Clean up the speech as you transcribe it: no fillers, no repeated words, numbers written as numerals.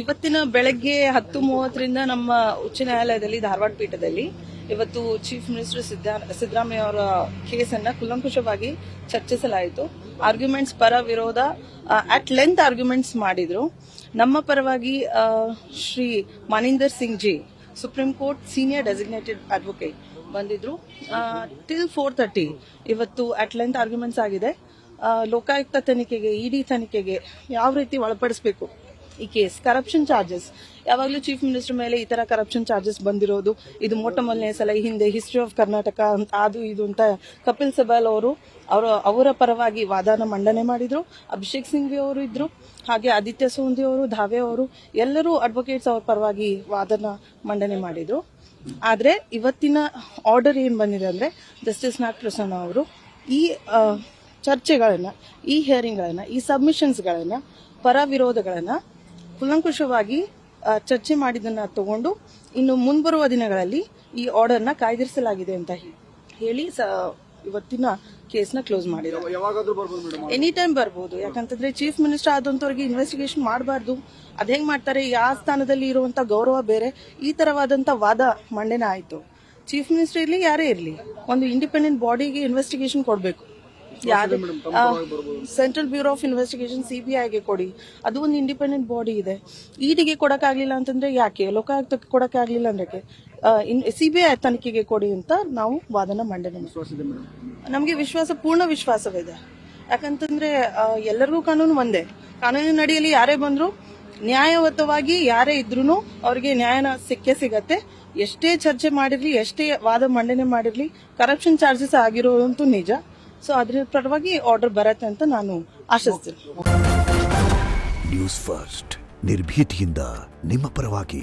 ಇವತ್ತಿನ ಬೆಳಗ್ಗೆ 10:30ರಿಂದ ನಮ್ಮ ಉಚ್ಚ ನ್ಯಾಯಾಲಯದಲ್ಲಿ ಧಾರವಾಡ ಪೀಠದಲ್ಲಿ ಇವತ್ತು ಚೀಫ್ ಮಿನಿಸ್ಟರ್ ಸಿದ್ದರಾಮಯ್ಯ ಅವರ ಕೇಸನ್ನ ಕೂಲಂಕುಷವಾಗಿ ಚರ್ಚಿಸಲಾಯಿತು. ಆರ್ಗ್ಯುಮೆಂಟ್ಸ್ ಪರ ವಿರೋಧ ಅಟ್ ಲೆಂತ್ ಆರ್ಗ್ಯುಮೆಂಟ್ಸ್ ಮಾಡಿದ್ರು. ನಮ್ಮ ಪರವಾಗಿ Shri Maninder Singh ji, Supreme Court senior designated advocate ಬಂದಿದ್ರು. ಟಿಲ್ 4:30 ಇವತ್ತು ಅಟ್ ಲೆಂತ್ ಆರ್ಗ್ಯುಮೆಂಟ್ಸ್ ಆಗಿದೆ. ಲೋಕಾಯುಕ್ತ ತನಿಖೆಗೆ, ಇಡಿ ತನಿಖೆಗೆ ಯಾವ ರೀತಿ ಒಳಪಡಿಸಬೇಕು ಈ ಕೇಸ್, ಕರಪ್ಷನ್ ಚಾರ್ಜಸ್, ಯಾವಾಗಲೂ ಚೀಫ್ ಮಿನಿಸ್ಟರ್ ಮೇಲೆ ಈ ತರ ಕರಪ್ಷನ್ ಚಾರ್ಜಸ್ ಬಂದಿರೋದು ಇದು ಮೊಟ್ಟ ಮೊದಲನೇ ಸಲ. ಈ ಹಿಂದೆ ಹಿಸ್ಟ್ರಿ ಆಫ್ ಕರ್ನಾಟಕ ಅಂತ ಅದು ಇದು ಅಂತ ಕಪಿಲ್ ಸಿಬಲ್ ಅವರು ಅವರ ಪರವಾಗಿ ವಾದನ ಮಂಡನೆ ಮಾಡಿದ್ರು. ಅಭಿಷೇಕ್ ಸಿಂಘ್ವಿ ಅವರು ಇದ್ರು, ಹಾಗೆ ಆದಿತ್ಯ ಸೋಂದಿ ಅವರು, ಧಾವೆ ಅವರು, ಎಲ್ಲರೂ ಅಡ್ವೊಕೇಟ್ಸ್ ಅವ್ರ ಪರವಾಗಿ ವಾದನ ಮಂಡನೆ ಮಾಡಿದ್ರು. ಆದ್ರೆ ಇವತ್ತಿನ ಆರ್ಡರ್ ಏನ್ ಬಂದಿದೆ ಅಂದ್ರೆ, ಜಸ್ಟಿಸ್ ನಾಗ್ ಪ್ರಸನ್ನ ಅವರು ಈ ಚರ್ಚೆಗಳನ್ನ, ಈ ಹಿಯರಿಂಗ್ಗಳನ್ನ, ಈ ಸಬ್ಮಿಷನ್ಸ್ಗಳನ್ನ, ಪರ ವಿರೋಧಗಳನ್ನ ಕೂಲಂಕುಷವಾಗಿ ಚರ್ಚೆ ಮಾಡಿದ್ದನ್ನ ತಗೊಂಡು ಇನ್ನು ಮುಂಬರುವ ದಿನಗಳಲ್ಲಿ ಈ ಆರ್ಡರ್ನ ಕಾಯ್ದಿರಿಸಲಾಗಿದೆ ಅಂತ ಹೇಳಿ ಇವತ್ತಿನ ಕೇಸ್ನ ಕ್ಲೋಸ್ ಮಾಡಿದ್ದಾರೆ. ಎನಿ ಟೈಮ್ ಬರ್ಬೋದು. ಯಾಕಂತಂದ್ರೆ ಚೀಫ್ ಮಿನಿಸ್ಟರ್ ಆದಂತವ್ರಿಗೆ ಇನ್ವೆಸ್ಟಿಗೇಷನ್ ಮಾಡಬಾರ್ದು. ಅದ್ ಹೆಂಗ್ ಮಾಡ್ತಾರೆ? ಯಾವ ಸ್ಥಾನದಲ್ಲಿ ಇರುವಂತ ಗೌರವ ಬೇರೆ. ಈ ತರವಾದಂತ ವಾದ ಮಂಡನೆ ಆಯ್ತು. ಚೀಫ್ ಮಿನಿಸ್ಟರ್ ಇರ್ಲಿ, ಯಾರೇ ಇರ್ಲಿ, ಒಂದು ಇಂಡಿಪೆಂಡೆಂಟ್ ಬಾಡಿಗೆ ಇನ್ವೆಸ್ಟಿಗೇಷನ್ ಕೊಡಬೇಕು. ಸೆಂಟ್ರಲ್ ಬ್ಯೂರೋ ಆಫ್ ಇನ್ವೆಸ್ಟಿಗೇಷನ್ ಸಿಬಿಐಗೆ ಕೊಡಿ, ಅದು ಒಂದು ಇಂಡಿಪೆಂಡೆಂಟ್ ಬಾಡಿ ಇದೆ. ಇಡಿಗೆ ಕೊಡಕ್ಕಾಗ್ಲಿಲ್ಲ ಅಂತಂದ್ರೆ ಯಾಕೆ, ಲೋಕಾಯುಕ್ತಕ್ಕೆ ಕೊಡಕ್ಕಾಗ್ಲಿಲ್ಲ ಅಂದ್ರೆ ಸಿಬಿಐ ತನಿಖೆಗೆ ಕೊಡಿ ಅಂತ ನಾವು ವಾದನ ಮಂಡನೆ ಮಾಡ್ತೀವಿ. ನಮಗೆ ಪೂರ್ಣ ವಿಶ್ವಾಸವಿದೆ. ಯಾಕಂತಂದ್ರೆ ಎಲ್ಲರಿಗೂ ಕಾನೂನು ಒಂದೇ. ಕಾನೂನಿನ ಅಡಿಯಲ್ಲಿ ಯಾರೇ ಬಂದ್ರು, ನ್ಯಾಯಯುತವಾಗಿ ಯಾರೇ ಇದ್ರೂ ಅವ್ರಿಗೆ ನ್ಯಾಯನ ಸಿಗತ್ತೆ. ಎಷ್ಟೇ ಚರ್ಚೆ ಮಾಡಿರ್ಲಿ, ಎಷ್ಟೇ ವಾದ ಮಂಡನೆ ಮಾಡಿರ್ಲಿ, ಕರಪ್ಷನ್ ಚಾರ್ಜಸ್ ಆಗಿರೋದಂತೂ ನಿಜ. ಸೊ ಅದ್ರ ಪರವಾಗಿ ಆರ್ಡರ್ ಬರತ್ತೆ ಅಂತ ನಾನು ಆಶಿಸ್ತೀನಿ. ನ್ಯೂಸ್ ಫಸ್ಟ್, ನಿರ್ಭೀತಿಯಿಂದ ನಿಮ್ಮ ಪರವಾಗಿ.